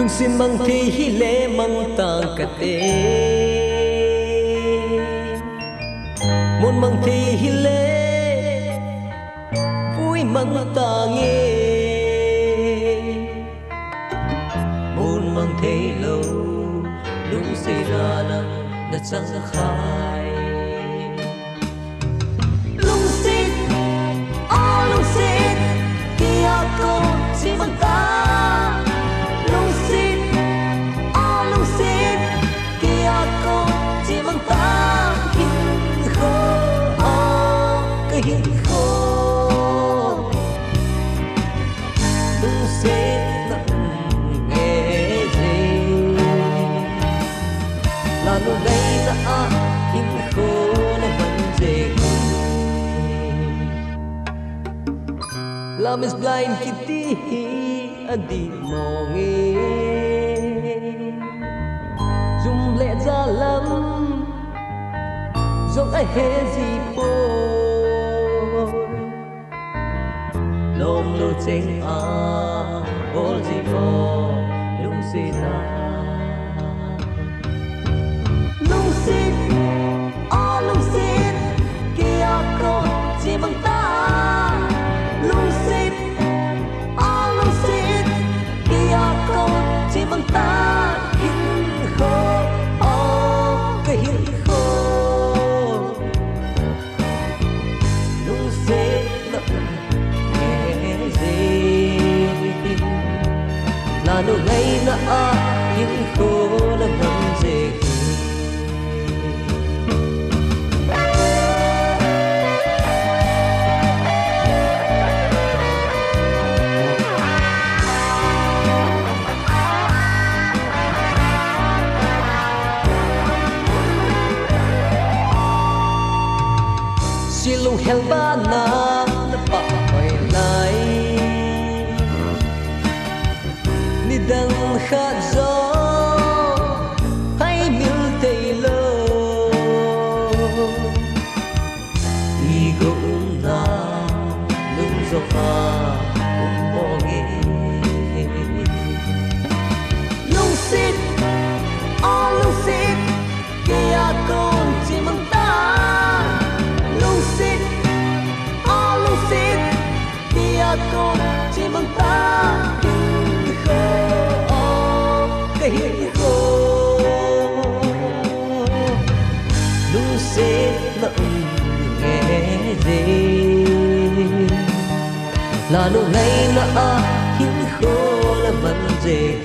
lung sin mang thi hi le mang tang ka te mon mang thi hi le vui mang tang e mon mang thi lo lung se ra na na chang khai lung sin lung sin kia ko si mang ta Love is blind kitty adi monge zum le ra lam zong ai he gì po lom lo cheng a bol gì po lung si na lung sin lung sin kia ko chỉ bằng ta lung sin lung sin kia ko chỉ bằng ta hin khô cái hin khô lung sin nghe gì là nụ ngay na hin khô là ngầm gì lung hel ba na pa hoy lai ni dang kha zo hay mil tay lo i go na lung zo pha mo nge lung sit kia con chỉ mang ta lung sit con chỉ bằng ta hin khô cái hin khô lung sẽ lặng nghe gì là nụ ngay na hin khô là vấn đề